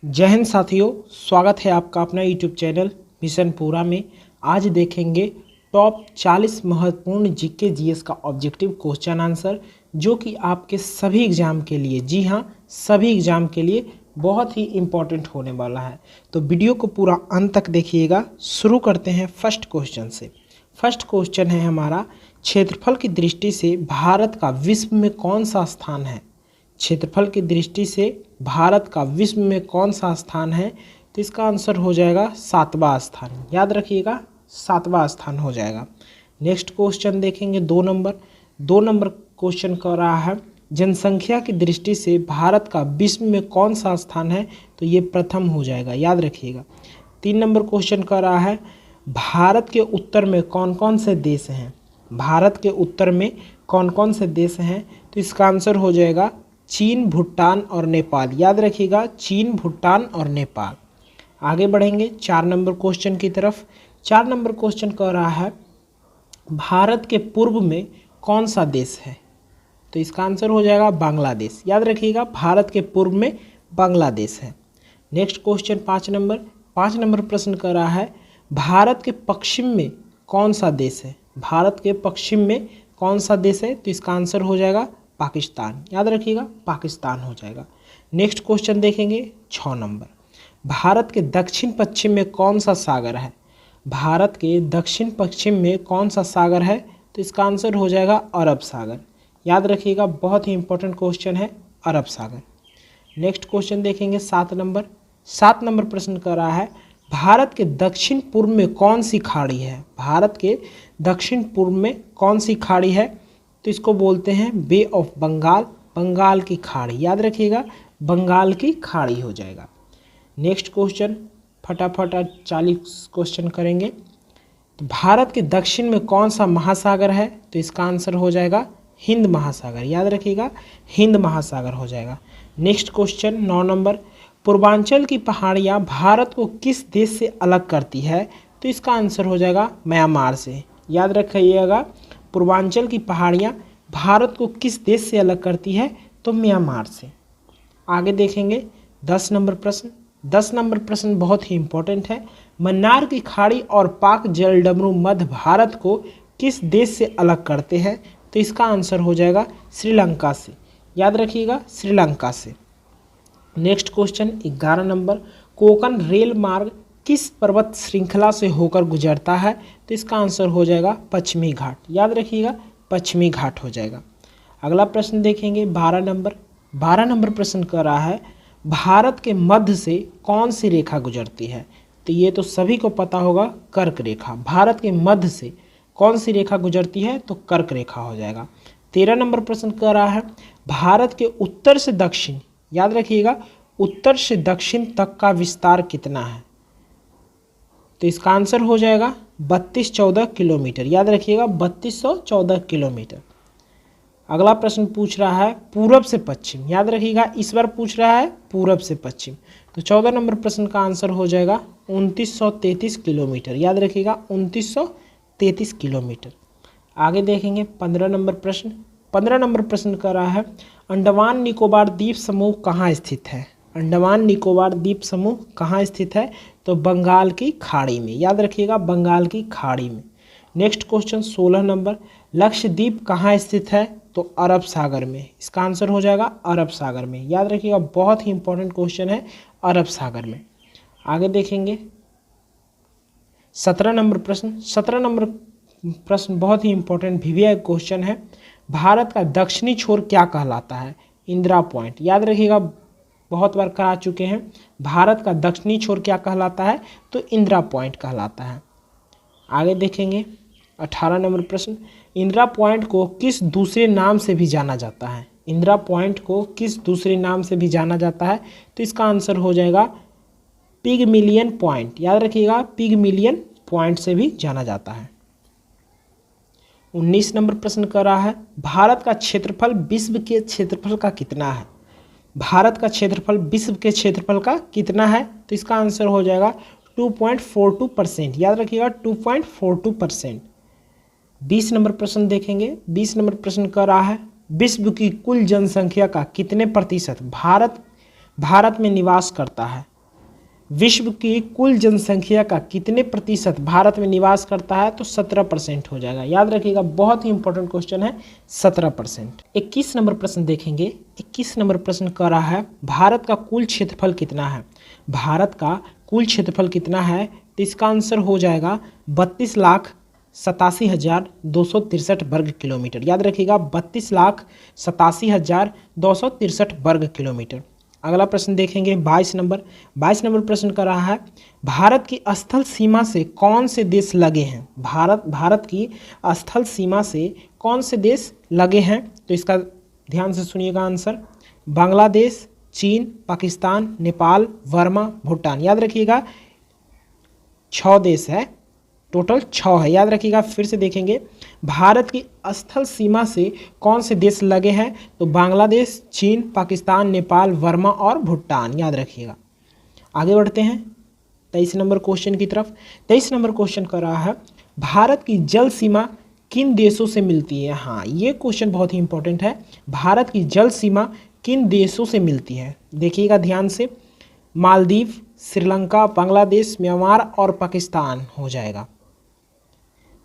जय हिंद साथियों, स्वागत है आपका अपना यूट्यूब चैनल मिशन पूरा में। आज देखेंगे टॉप 40 महत्वपूर्ण जीके जीएस का ऑब्जेक्टिव क्वेश्चन आंसर, जो कि आपके सभी एग्जाम के लिए, जी हाँ, सभी एग्जाम के लिए बहुत ही इम्पोर्टेंट होने वाला है। तो वीडियो को पूरा अंत तक देखिएगा। शुरू करते हैं फर्स्ट क्वेश्चन से। फर्स्ट क्वेश्चन है हमारा, क्षेत्रफल की दृष्टि से भारत का विश्व में कौन सा स्थान है। क्षेत्रफल की दृष्टि से भारत का विश्व में कौन सा स्थान है, तो इसका आंसर हो जाएगा 7वां स्थान। याद रखिएगा, 7वां स्थान हो जाएगा। नेक्स्ट क्वेश्चन देखेंगे 2 नंबर क्वेश्चन कर रहा है, जनसंख्या की दृष्टि से भारत का विश्व में कौन सा स्थान है, तो ये प्रथम हो जाएगा। याद रखिएगा। 3 नंबर क्वेश्चन कर रहा है, भारत के उत्तर में कौन कौन से देश हैं। भारत के उत्तर में कौन कौन से देश हैं, तो इसका आंसर हो जाएगा चीन, भूटान और नेपाल। याद रखिएगा, चीन, भूटान और नेपाल। आगे बढ़ेंगे 4 नंबर क्वेश्चन की तरफ। 4 नंबर क्वेश्चन कह रहा है, भारत के पूर्व में कौन सा देश है, तो इसका आंसर हो जाएगा बांग्लादेश। याद रखिएगा, भारत के पूर्व में बांग्लादेश है। नेक्स्ट क्वेश्चन 5 नंबर प्रश्न कर रहा है, भारत के पश्चिम में कौन सा देश है। भारत के पश्चिम में कौन सा देश है, तो इसका आंसर हो जाएगा पाकिस्तान। याद रखिएगा, पाकिस्तान हो जाएगा। नेक्स्ट क्वेश्चन देखेंगे 6 नंबर, भारत के दक्षिण पश्चिम में कौन सा सागर है। भारत के दक्षिण पश्चिम में कौन सा सागर है, तो इसका आंसर हो जाएगा अरब सागर। याद रखिएगा, बहुत ही इंपॉर्टेंट क्वेश्चन है अरब सागर। नेक्स्ट क्वेश्चन देखेंगे 7 नंबर प्रश्न कर रहा है, भारत के दक्षिण पूर्व में कौन सी खाड़ी है। भारत के दक्षिण पूर्व में कौन सी खाड़ी है, तो इसको बोलते हैं बे ऑफ बंगाल, बंगाल की खाड़ी। याद रखिएगा, बंगाल की खाड़ी हो जाएगा। नेक्स्ट क्वेश्चन फटाफट 40 क्वेश्चन करेंगे। तो भारत के दक्षिण में कौन सा महासागर है, तो इसका आंसर हो जाएगा हिंद महासागर। याद रखिएगा, हिंद महासागर हो जाएगा। नेक्स्ट क्वेश्चन 9 नंबर, पूर्वांचल की पहाड़ियाँ भारत को किस देश से अलग करती है, तो इसका आंसर हो जाएगा म्यांमार से। याद रखिएगा, पूर्वांचल की पहाड़ियाँ भारत को किस देश से अलग करती है, तो म्यांमार से। आगे देखेंगे 10 नंबर प्रश्न। 10 नंबर प्रश्न बहुत ही इंपॉर्टेंट है, मन्नार की खाड़ी और पाक जलडमरू मध्य भारत को किस देश से अलग करते हैं, तो इसका आंसर हो जाएगा श्रीलंका से। याद रखिएगा, श्रीलंका से। Next question 11 number, Konkan rail मार्ग किस पर्वत श्रृंखला से होकर गुजरता है, तो इसका आंसर हो जाएगा पश्चिमी घाट। याद रखिएगा, पश्चिमी घाट हो जाएगा। अगला प्रश्न देखेंगे 12 नंबर प्रश्न कर रहा है, भारत के मध्य से कौन सी रेखा गुजरती है, तो ये तो सभी को पता होगा, कर्क रेखा। भारत के मध्य से कौन सी रेखा गुजरती है, तो कर्क रेखा हो जाएगा। 13 नंबर प्रश्न कर रहा है, भारत के उत्तर से दक्षिण, याद रखिएगा, उत्तर से दक्षिण तक का विस्तार कितना है, तो इसका आंसर हो जाएगा 3214 किलोमीटर। याद रखिएगा, 3214 किलोमीटर। अगला प्रश्न पूछ रहा है पूरब से पश्चिम। याद रखिएगा, इस बार पूछ रहा है पूरब से पश्चिम, तो 14 नंबर प्रश्न का आंसर हो जाएगा 2933 किलोमीटर। याद रखिएगा, 2933 किलोमीटर। आगे देखेंगे 15 नंबर प्रश्न। 15 नंबर प्रश्न कर रहा है, अंडमान निकोबार द्वीप समूह कहाँ स्थित है। अंडमान निकोबार द्वीप समूह कहाँ स्थित है, तो बंगाल की खाड़ी में। याद रखिएगा, बंगाल की खाड़ी में। नेक्स्ट क्वेश्चन 16 नंबर, लक्षद्वीप कहाँ स्थित है, तो अरब सागर में। इसका आंसर हो जाएगा अरब सागर में। याद रखिएगा, बहुत ही इंपॉर्टेंट क्वेश्चन है, अरब सागर में। आगे देखेंगे 17 नंबर प्रश्न। 17 नंबर प्रश्न बहुत ही इंपॉर्टेंट वीवीआई क्वेश्चन है, भारत का दक्षिणी छोर क्या कहलाता है। इंदिरा पॉइंट। याद रखिएगा, बहुत बार करा चुके हैं, भारत का दक्षिणी छोर क्या कहलाता है, तो इंदिरा पॉइंट कहलाता है। आगे देखेंगे 18 नंबर प्रश्न, इंदिरा पॉइंट को किस दूसरे नाम से भी जाना जाता है। इंदिरा पॉइंट को किस दूसरे नाम से भी जाना जाता है, तो इसका आंसर हो जाएगा पिगमिलियन पॉइंट। याद रखिएगा, पिगमिलियन पॉइंट से भी जाना जाता है। 19 नंबर प्रश्न कर रहा है, भारत का क्षेत्रफल विश्व के क्षेत्रफल का कितना है। भारत का क्षेत्रफल विश्व के क्षेत्रफल का कितना है, तो इसका आंसर हो जाएगा 2.42%। याद रखिएगा, 2.42%। 20 नंबर प्रश्न देखेंगे। 20 नंबर प्रश्न कर रहा है, विश्व की कुल जनसंख्या का कितने प्रतिशत भारत में निवास करता है। विश्व की कुल जनसंख्या का कितने प्रतिशत भारत में निवास करता है? तो 17% हो जाएगा। याद रखिएगा, बहुत ही इंपॉर्टेंट क्वेश्चन है, 17%। 21 नंबर प्रश्न देखेंगे। 21 नंबर प्रश्न कह रहा है भारत का कुल क्षेत्रफल कितना है? भारत का कुल क्षेत्रफल कितना है? तो इसका आंसर हो जाएगा 32,87,263 वर्ग किलोमीटर। याद रखिएगा, 32,87,263 वर्ग किलोमीटर। अगला प्रश्न देखेंगे 22 नंबर। 22 नंबर प्रश्न कर रहा है भारत की स्थल सीमा से कौन से देश लगे हैं? भारत की स्थल सीमा से कौन से देश लगे हैं? तो इसका ध्यान से सुनिएगा आंसर। बांग्लादेश, चीन, पाकिस्तान, नेपाल, वर्मा, भूटान। याद रखिएगा 6 देश है, टोटल 6 है। याद रखिएगा, फिर से देखेंगे भारत की स्थल सीमा से कौन से देश लगे हैं? तो बांग्लादेश, चीन, पाकिस्तान, नेपाल, वर्मा और भूटान। याद रखिएगा। आगे बढ़ते हैं 23 नंबर क्वेश्चन की तरफ। 23 नंबर क्वेश्चन कर रहा है भारत की जल सीमा किन देशों से मिलती है? हाँ, ये क्वेश्चन बहुत ही इंपॉर्टेंट है। भारत की जल सीमा किन देशों से मिलती है? देखिएगा ध्यान से, मालदीव, श्रीलंका, बांग्लादेश, म्यांमार और पाकिस्तान हो जाएगा।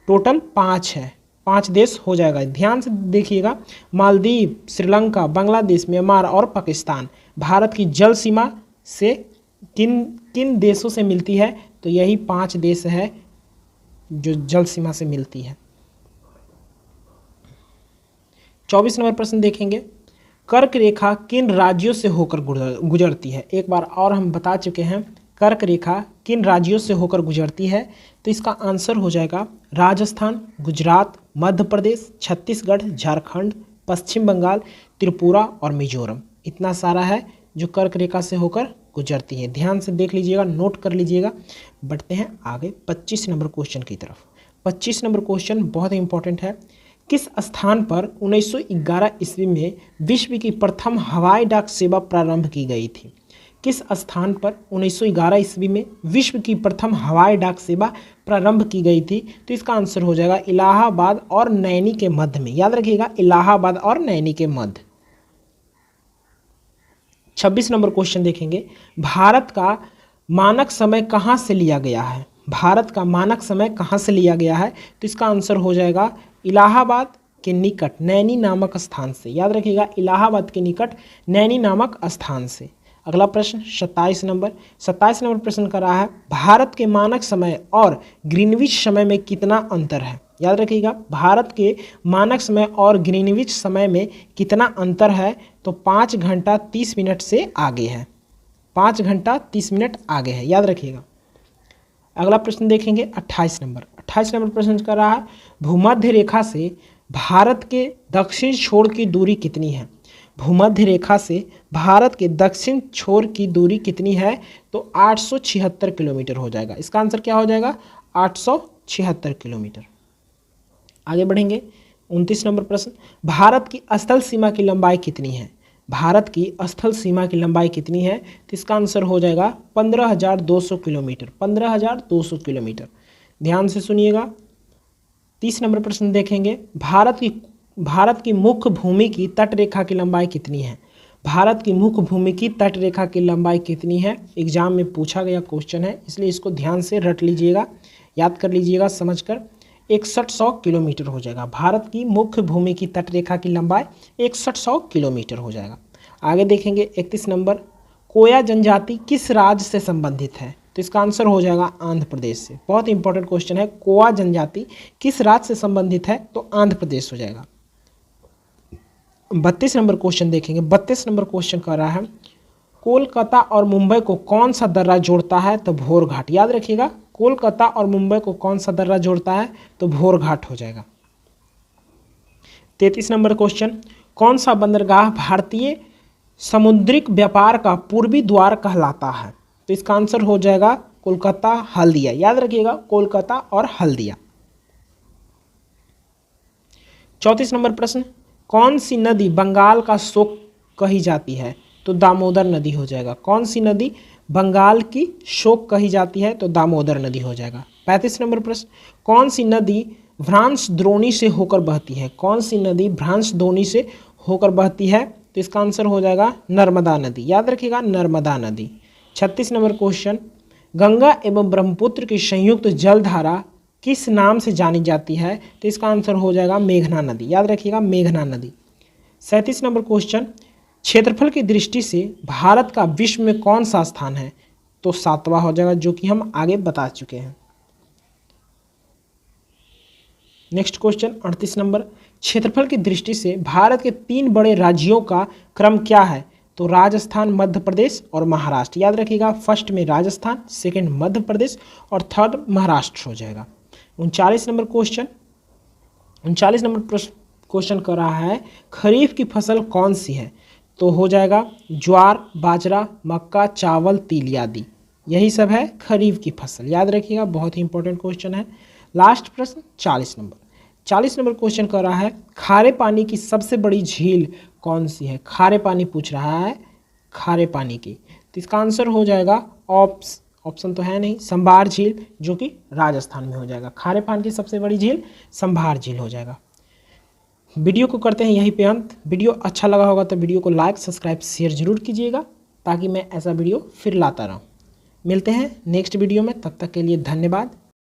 टोटल 5 है, 5 देश हो जाएगा। ध्यान से देखिएगा, मालदीव, श्रीलंका, बांग्लादेश, म्यांमार और पाकिस्तान भारत की जल सीमा से किन किन देशों से मिलती है? तो यही 5 देश है जो जल सीमा से मिलती है। 24 नंबर प्रश्न देखेंगे कर्क रेखा किन राज्यों से होकर गुजरती है? एक बार और हम बता चुके हैं कर्क रेखा किन राज्यों से होकर गुजरती है। तो इसका आंसर हो जाएगा राजस्थान, गुजरात, मध्य प्रदेश, छत्तीसगढ़, झारखंड, पश्चिम बंगाल, त्रिपुरा और मिजोरम। इतना सारा है जो कर्क रेखा से होकर गुजरती है। ध्यान से देख लीजिएगा, नोट कर लीजिएगा। बढ़ते हैं आगे 25 नंबर क्वेश्चन की तरफ। 25 नंबर क्वेश्चन बहुत इंपॉर्टेंट है। किस स्थान पर 1911 ईस्वी में विश्व की प्रथम हवाई डाक सेवा प्रारंभ की गई थी? किस स्थान पर 1911 ईस्वी में विश्व की प्रथम हवाई डाक सेवा प्रारंभ की गई थी? तो इसका आंसर हो जाएगा इलाहाबाद और नैनी के मध्य में। याद रखिएगा, इलाहाबाद और नैनी के मध्य। 26 नंबर क्वेश्चन देखेंगे भारत का मानक समय कहाँ से लिया गया है? भारत का मानक समय कहाँ से लिया गया है? तो इसका आंसर हो जाएगा इलाहाबाद के निकट नैनी नामक स्थान से। याद रखिएगा, इलाहाबाद के निकट नैनी नामक स्थान से। अगला प्रश्न 27 नंबर। 27 नंबर प्रश्न कर रहा है भारत के मानक समय और ग्रीनविच समय में कितना अंतर है? याद रखिएगा, भारत के मानक समय और ग्रीनविच समय में कितना अंतर है? तो 5 घंटा 30 मिनट से आगे है, 5 घंटा 30 मिनट आगे है। याद रखिएगा। अगला प्रश्न देखेंगे 28 नंबर। 28 नंबर प्रश्न कर रहा है भूमध्य रेखा से भारत के दक्षिण छोर की दूरी कितनी है? भूमध्य रेखा से भारत के दक्षिण छोर की दूरी कितनी है? तो 876 किलोमीटर हो जाएगा। इसका आंसर क्या हो जाएगा? 876 किलोमीटर। आगे बढ़ेंगे 29 नंबर प्रश्न भारत की स्थल सीमा की लंबाई कितनी है? भारत की स्थल सीमा की लंबाई कितनी है? तो इसका आंसर हो जाएगा 15,200 किलोमीटर। 15,200 किलोमीटर। ध्यान से सुनिएगा। 30 नंबर प्रश्न देखेंगे भारत की मुख्य भूमि की तट रेखा की लंबाई कितनी है? भारत की मुख्य भूमि की तट रेखा की लंबाई कितनी है? एग्जाम में पूछा गया क्वेश्चन है, इसलिए इसको ध्यान से रट लीजिएगा, याद कर लीजिएगा समझकर। 6100 किलोमीटर हो जाएगा। भारत की मुख्य भूमि की तट रेखा की लंबाई 6100 किलोमीटर हो जाएगा। आगे देखेंगे 31 नंबर कोया जनजाति किस राज्य से संबंधित है? तो इसका आंसर हो जाएगा आंध्र प्रदेश से। बहुत इंपॉर्टेंट क्वेश्चन है, कोया जनजाति किस राज्य से संबंधित है? तो आंध्र प्रदेश हो जाएगा। 32 नंबर क्वेश्चन देखेंगे। 32 नंबर क्वेश्चन कह रहा है कोलकाता और मुंबई को कौन सा दर्रा जोड़ता है? तो भोर घाट। याद रखिएगा, कोलकाता और मुंबई को कौन सा दर्रा जोड़ता है? तो भोर घाट हो जाएगा। 33 नंबर क्वेश्चन कौन सा बंदरगाह भारतीय समुद्रिक व्यापार का पूर्वी द्वार कहलाता है? तो इसका आंसर हो जाएगा कोलकाता हल्दिया। याद रखिएगा, कोलकाता और हल्दिया। 34 नंबर प्रश्न कौन सी नदी बंगाल का शोक कही जाती है? तो दामोदर नदी हो जाएगा। कौन सी नदी बंगाल की शोक कही जाती है? तो दामोदर नदी हो जाएगा। 35 नंबर प्रश्न कौन सी नदी भ्रांश द्रोणी से होकर बहती है? कौन सी नदी भ्रांश द्रोणी से होकर बहती है? तो इसका आंसर हो जाएगा नर्मदा नदी। याद रखिएगा, नर्मदा नदी। 36 नंबर क्वेश्चन गंगा एवं ब्रह्मपुत्र की संयुक्त जलधारा किस नाम से जानी जाती है? तो इसका आंसर हो जाएगा मेघना नदी। याद रखिएगा, मेघना नदी। 37 नंबर क्वेश्चन, क्षेत्रफल की दृष्टि से भारत का विश्व में कौन सा स्थान है? तो 7वां हो जाएगा, जो कि हम आगे बता चुके हैं। नेक्स्ट क्वेश्चन 38 नंबर, क्षेत्रफल की दृष्टि से भारत के 3 बड़े राज्यों का क्रम क्या है? तो राजस्थान, मध्य प्रदेश और महाराष्ट्र। याद रखिएगा, फर्स्ट में राजस्थान, सेकंड मध्य प्रदेश और थर्ड महाराष्ट्र हो जाएगा। 39 नंबर क्वेश्चन कर रहा है, खरीफ की फसल कौन सी है? तो हो जाएगा ज्वार, बाजरा, मक्का, चावल, तिल आदि, यही सब है खरीफ की फसल। याद रखिएगा, बहुत ही इंपॉर्टेंट क्वेश्चन है। लास्ट प्रश्न 40 नंबर क्वेश्चन कर रहा है, खारे पानी की सबसे बड़ी झील कौन सी है? खारे पानी पूछ रहा है, खारे पानी की। तो इसका आंसर हो जाएगा ऑप्शन तो है नहीं, संभार झील, जो कि राजस्थान में हो जाएगा। खारे पानी की सबसे बड़ी झील संभार झील हो जाएगा। वीडियो को करते हैं यहीं पे अंत। वीडियो अच्छा लगा होगा तो वीडियो को लाइक, सब्सक्राइब, शेयर जरूर कीजिएगा, ताकि मैं ऐसा वीडियो फिर लाता रहूँ। मिलते हैं नेक्स्ट वीडियो में, तब तक के लिए धन्यवाद।